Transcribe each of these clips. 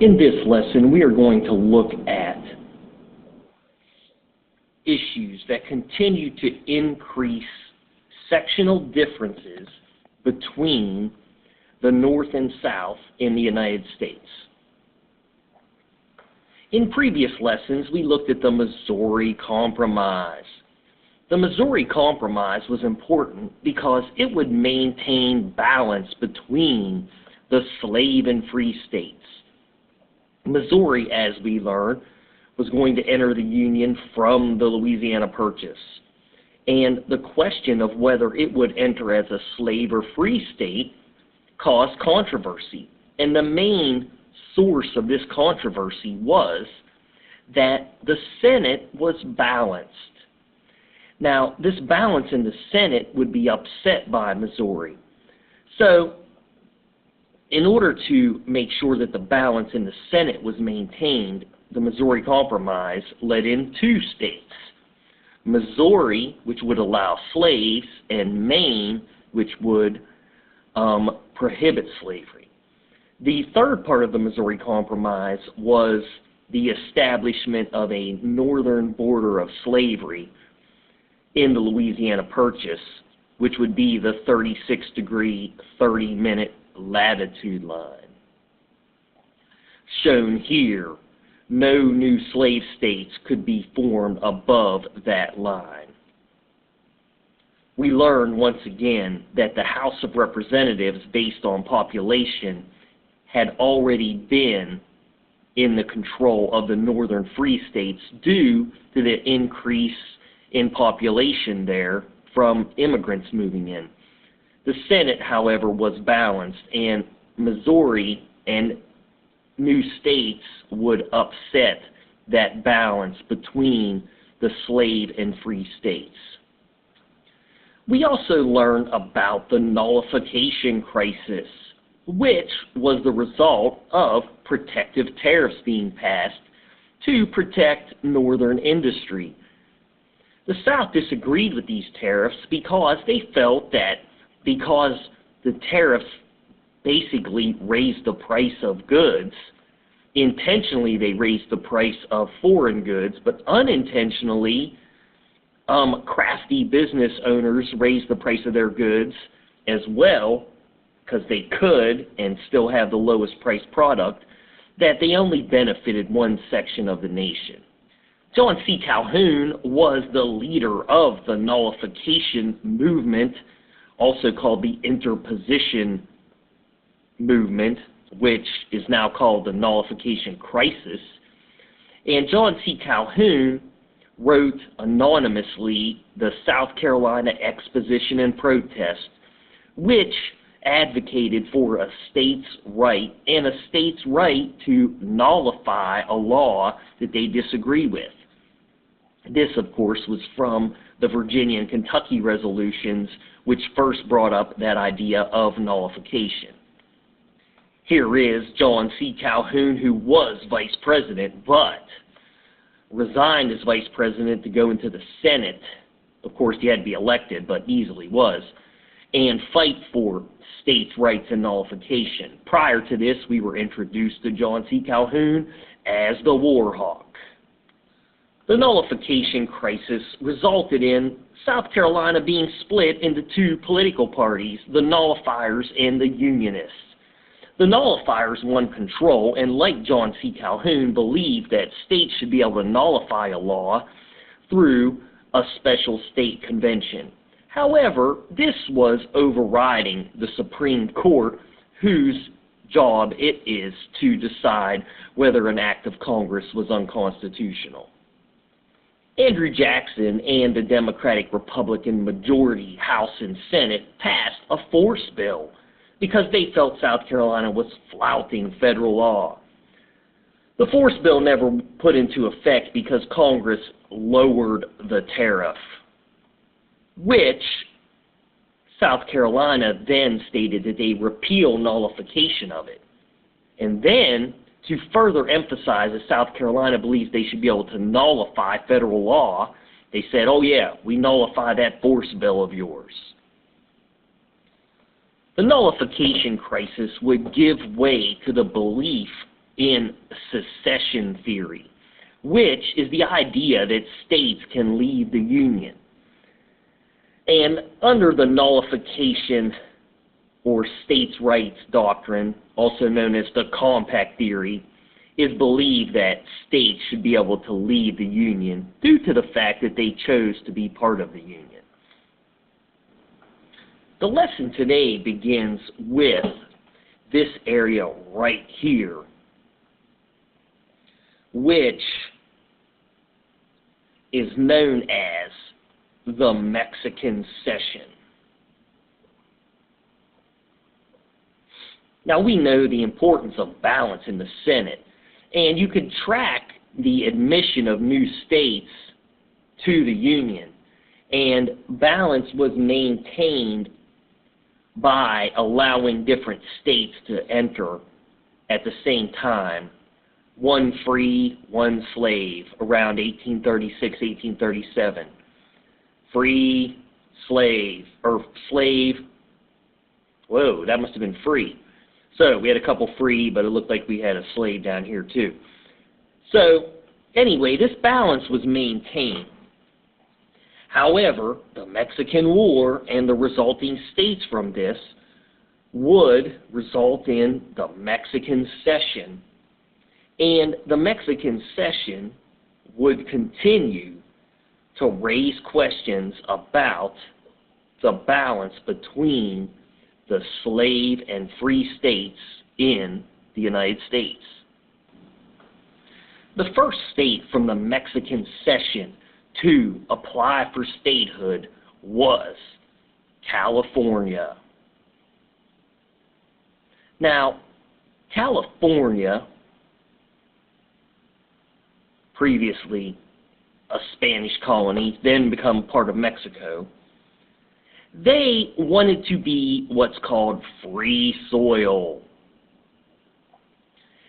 In this lesson, we are going to look at issues that continue to increase sectional differences between the North and South in the United States. In previous lessons, we looked at the Missouri Compromise. The Missouri Compromise was important because it would maintain balance between the slave and free states. Missouri, as we learned, was going to enter the Union from the Louisiana Purchase. And the question of whether it would enter as a slave or free state caused controversy. And the main source of this controversy was that the Senate was balanced. Now, this balance in the Senate would be upset by Missouri. So, in order to make sure that the balance in the Senate was maintained, the Missouri Compromise let in two states, Missouri, which would allow slaves, and Maine, which would prohibit slavery. The third part of the Missouri Compromise was the establishment of a northern border of slavery in the Louisiana Purchase, which would be the 36-degree, 30-minute latitude line. Shown here, no new slave states could be formed above that line. We learn once again that the House of Representatives, based on population, had already been in the control of the northern free states due to the increase in population there from immigrants moving in. The Senate, however, was balanced, and Missouri and new states would upset that balance between the slave and free states. We also learn about the nullification crisis, which was the result of protective tariffs being passed to protect northern industry. The South disagreed with these tariffs because they felt that because the tariffs basically raised the price of goods, intentionally they raised the price of foreign goods, but unintentionally crafty business owners raised the price of their goods as well, because they could and still have the lowest priced product, that they only benefited one section of the nation. John C. Calhoun was the leader of the nullification movement, also called the interposition movement, which is now called the nullification crisis. And John C. Calhoun wrote anonymously the South Carolina Exposition and Protest, which advocated for a state's right and a state's right to nullify a law that they disagree with. This, of course, was from the Virginia and Kentucky resolutions, which first brought up that idea of nullification. Here is John C. Calhoun, who was vice president, but resigned as vice president to go into the Senate. Of course, he had to be elected, but easily was, and fight for states' rights and nullification. Prior to this, we were introduced to John C. Calhoun as the war hawk. The nullification crisis resulted in South Carolina being split into two political parties, the nullifiers and the unionists. The nullifiers won control and, like John C. Calhoun, believed that states should be able to nullify a law through a special state convention. However, this was overriding the Supreme Court, whose job it is to decide whether an act of Congress was unconstitutional. Andrew Jackson and the Democratic-Republican majority House and Senate passed a force bill because they felt South Carolina was flouting federal law. The force bill never put into effect because Congress lowered the tariff, which South Carolina then stated that they repeal nullification of it. And then, to further emphasize that South Carolina believes they should be able to nullify federal law, they said, oh yeah, we nullify that force bill of yours. The nullification crisis would give way to the belief in secession theory, which is the idea that states can leave the Union. And under the nullification or states' rights doctrine, also known as the compact theory, is believed that states should be able to leave the Union due to the fact that they chose to be part of the Union. The lesson today begins with this area right here, which is known as the Mexican Cession. Now, we know the importance of balance in the Senate, and you could track the admission of new states to the Union, and balance was maintained by allowing different states to enter at the same time, one free, one slave, around 1836, 1837. Free, slave, or slave, whoa, that must have been free. So we had a couple free, but it looked like we had a slave down here too. So anyway, this balance was maintained. However, the Mexican War and the resulting states from this would result in the Mexican Cession. And the Mexican Cession would continue to raise questions about the balance between the slave and free states in the United States. The first state from the Mexican Cession to apply for statehood was California. Now, California, previously a Spanish colony, then become part of Mexico, they wanted to be what's called free soil.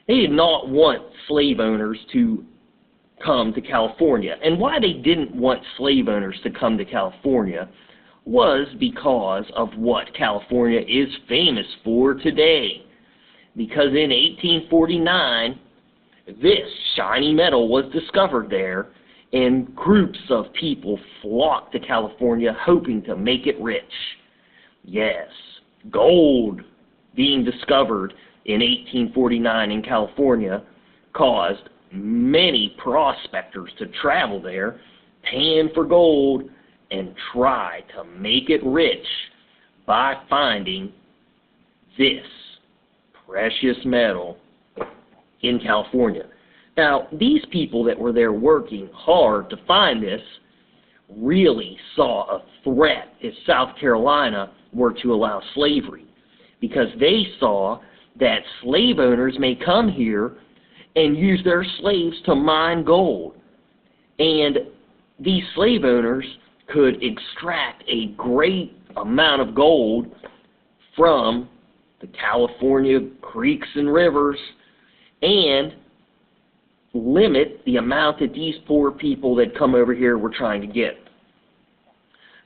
They did not want slave owners to come to California. And why they didn't want slave owners to come to California was because of what California is famous for today. Because in 1849, this shiny metal was discovered there, and groups of people flocked to California hoping to make it rich. Yes, gold being discovered in 1849 in California caused many prospectors to travel there, paying for gold, and try to make it rich by finding this precious metal in California. Now, these people that were there working hard to find this really saw a threat if South Carolina were to allow slavery, because they saw that slave owners may come here and use their slaves to mine gold. And these slave owners could extract a great amount of gold from the California creeks and rivers and limit the amount that these poor people that come over here were trying to get.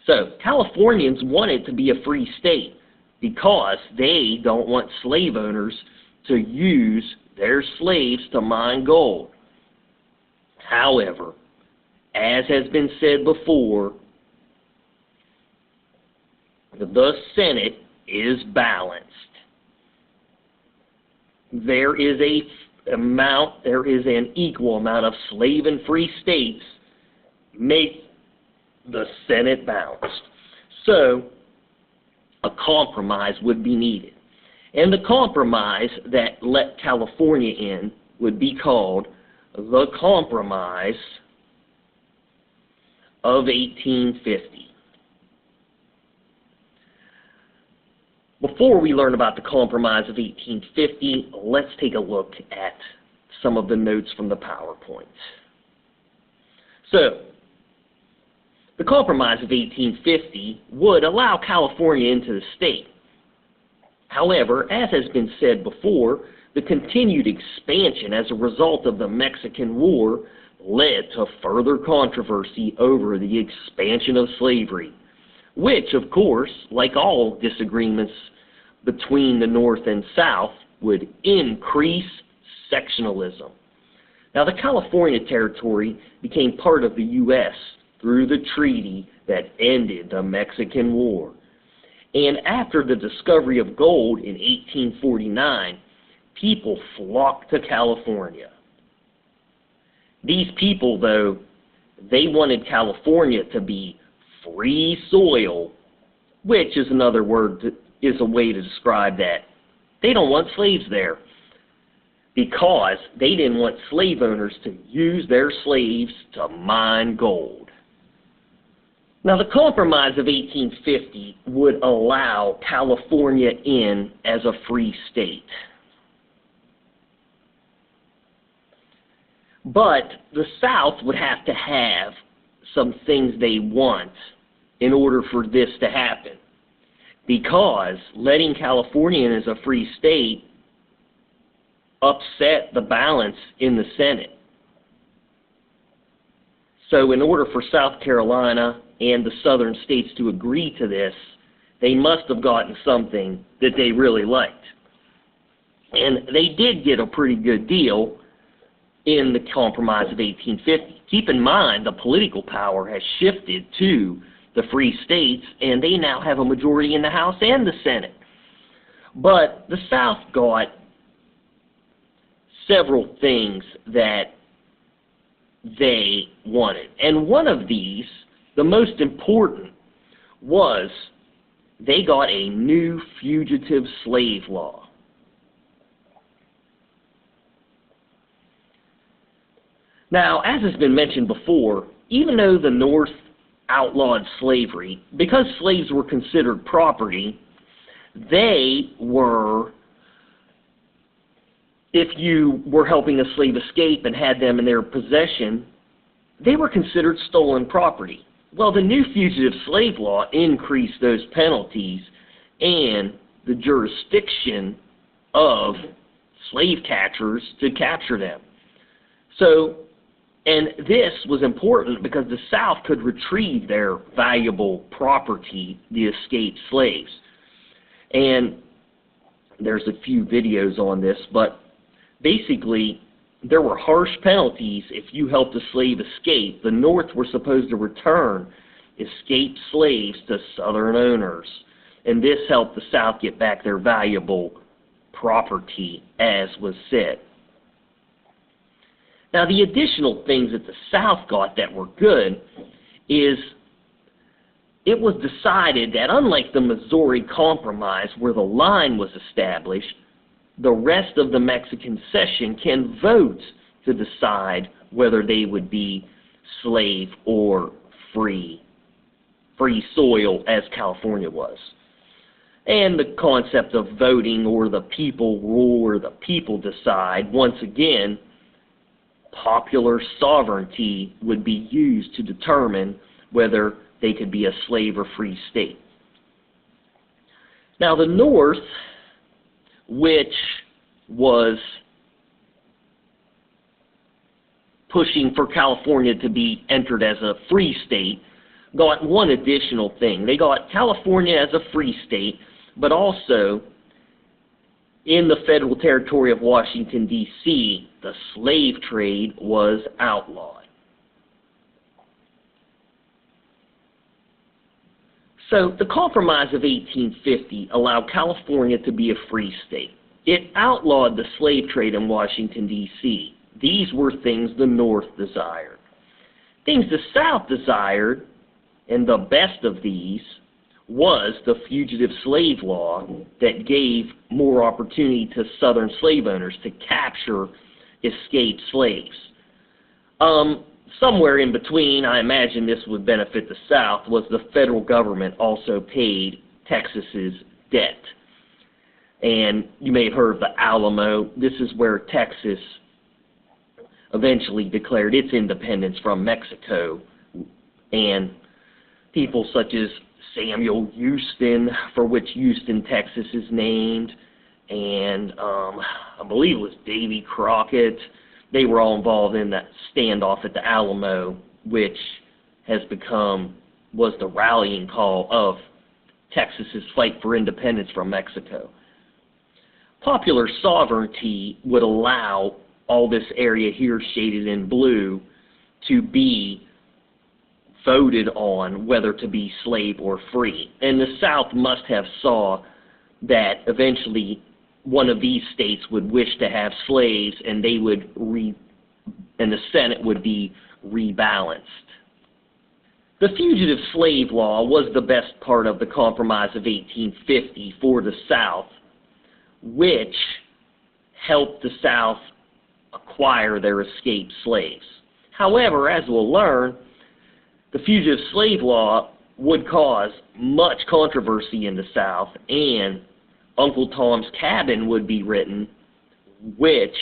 So Californians want it to be a free state because they don't want slave owners to use their slaves to mine gold. However, as has been said before, the Senate is balanced. There is an equal amount of slave and free states make the Senate balanced. So a compromise would be needed. And the compromise that let California in would be called the Compromise of 1850. Before we learn about the Compromise of 1850, let's take a look at some of the notes from the PowerPoint. So, the Compromise of 1850 would allow California into the state. However, as has been said before, the continued expansion as a result of the Mexican War led to further controversy over the expansion of slavery, which, of course, like all disagreements between the North and South, would increase sectionalism. Now, the California Territory became part of the U.S. through the treaty that ended the Mexican War. And after the discovery of gold in 1849, people flocked to California. These people, though, they wanted California to be free soil, which is another word, is a way to describe that. They don't want slaves there because they didn't want slave owners to use their slaves to mine gold. Now, the Compromise of 1850 would allow California in as a free state. But the South would have to have some things they want in order for this to happen, because letting California in as a free state upset the balance in the Senate. So in order for South Carolina and the southern states to agree to this, they must have gotten something that they really liked. And they did get a pretty good deal in the Compromise of 1850. Keep in mind, the political power has shifted to the free states, and they now have a majority in the House and the Senate. But the South got several things that they wanted. And one of these, the most important, was they got a new fugitive slave law. Now, as has been mentioned before, even though the North outlawed slavery, because slaves were considered property, they were, if you were helping a slave escape and had them in their possession, they were considered stolen property. Well, the new fugitive slave law increased those penalties and the jurisdiction of slave catchers to capture them. So, and this was important because the South could retrieve their valuable property, the escaped slaves. And there's a few videos on this, but basically there were harsh penalties if you helped a slave escape. The North were supposed to return escaped slaves to Southern owners, and this helped the South get back their valuable property, as was said. Now, the additional things that the South got that were good is it was decided that unlike the Missouri Compromise, where the line was established, the rest of the Mexican Cession can vote to decide whether they would be slave or free soil, as California was. And the concept of voting, or the people rule or the people decide, once again, popular sovereignty would be used to determine whether they could be a slave or free state. Now, the North, which was pushing for California to be entered as a free state, got one additional thing. They got California as a free state, but also in the federal territory of Washington, D.C., the slave trade was outlawed. So the Compromise of 1850 allowed California to be a free state. It outlawed the slave trade in Washington, D.C. These were things the North desired. Things the South desired, and the best of these, was the fugitive slave law that gave more opportunity to Southern slave owners to capture escaped slaves. Somewhere in between, I imagine this would benefit the South, was the federal government also paid Texas's debt. And you may have heard of the Alamo. This is where Texas eventually declared its independence from Mexico, and people such as Samuel Houston, for which Houston, Texas is named, and I believe it was Davy Crockett. They were all involved in that standoff at the Alamo, which was the rallying call of Texas's fight for independence from Mexico. Popular sovereignty would allow all this area here shaded in blue to be voted on whether to be slave or free. And the South must have saw that eventually one of these states would wish to have slaves, and they would and the Senate would be rebalanced. The Fugitive Slave Law was the best part of the Compromise of 1850 for the South, which helped the South acquire their escaped slaves. However, as we'll learn, the Fugitive Slave Law would cause much controversy in the South, and Uncle Tom's Cabin would be written, which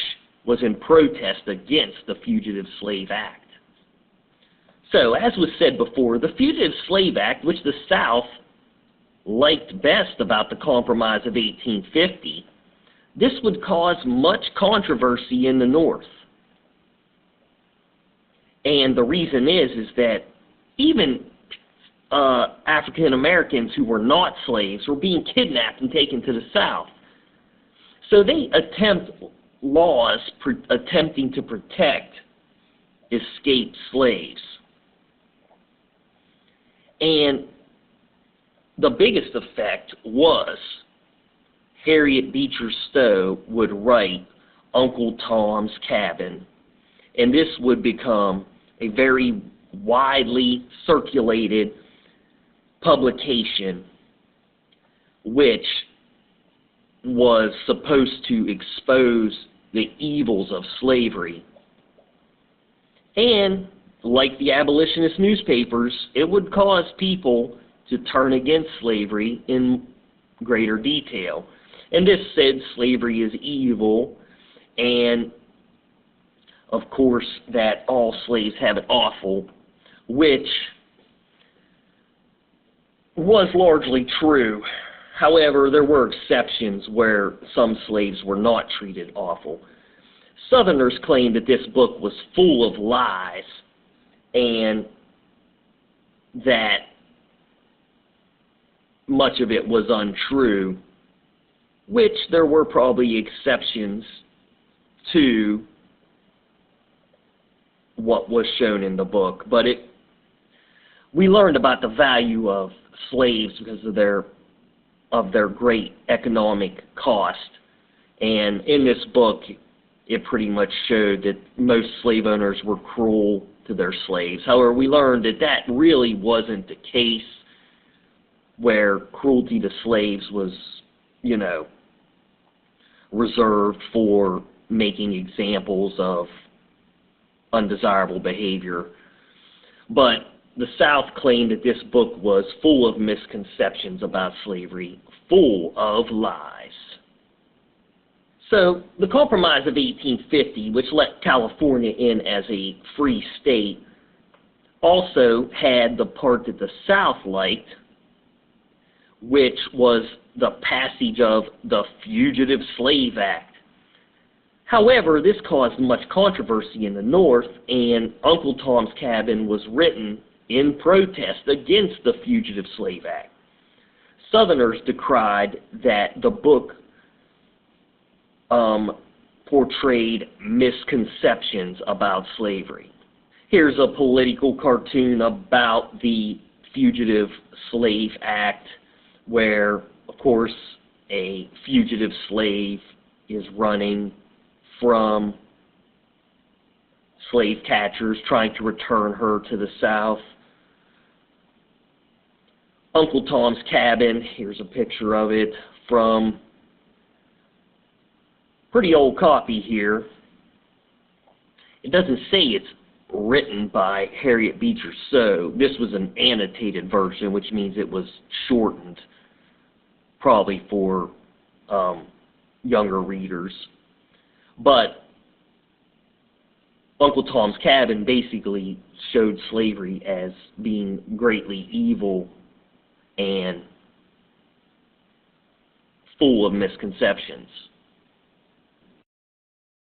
was in protest against the Fugitive Slave Act. So, as was said before, the Fugitive Slave Act, which the South liked best about the Compromise of 1850, this would cause much controversy in the North. And the reason is that even African Americans who were not slaves were being kidnapped and taken to the South. So they attempt laws attempting to protect escaped slaves. And the biggest effect was Harriet Beecher Stowe would write Uncle Tom's Cabin, and this would become a very widely circulated publication which was supposed to expose the evils of slavery. And like the abolitionist newspapers, it would cause people to turn against slavery in greater detail. And this said slavery is evil, and of course that all slaves have it awful, which was largely true. However, there were exceptions where some slaves were not treated awful. Southerners claimed that this book was full of lies and that much of it was untrue, which there were probably exceptions to what was shown in the book. But we learned about the value of slaves because of their great economic cost. And in this book, it pretty much showed that most slave owners were cruel to their slaves. However, we learned that that really wasn't the case, where cruelty to slaves was, reserved for making examples of undesirable behavior. But the South claimed that this book was full of misconceptions about slavery, full of lies. So the Compromise of 1850, which let California in as a free state, also had the part that the South liked, which was the passage of the Fugitive Slave Act. However, this caused much controversy in the North, and Uncle Tom's Cabin was written in protest against the Fugitive Slave Act. Southerners decried that the book portrayed misconceptions about slavery. Here's a political cartoon about the Fugitive Slave Act, where, of course, a fugitive slave is running from slave catchers trying to return her to the South. Uncle Tom's Cabin, here's a picture of it from pretty old copy here. It doesn't say it's written by Harriet Beecher Stowe. This was an annotated version, which means it was shortened, probably for younger readers. But Uncle Tom's Cabin basically showed slavery as being greatly evil and full of misconceptions.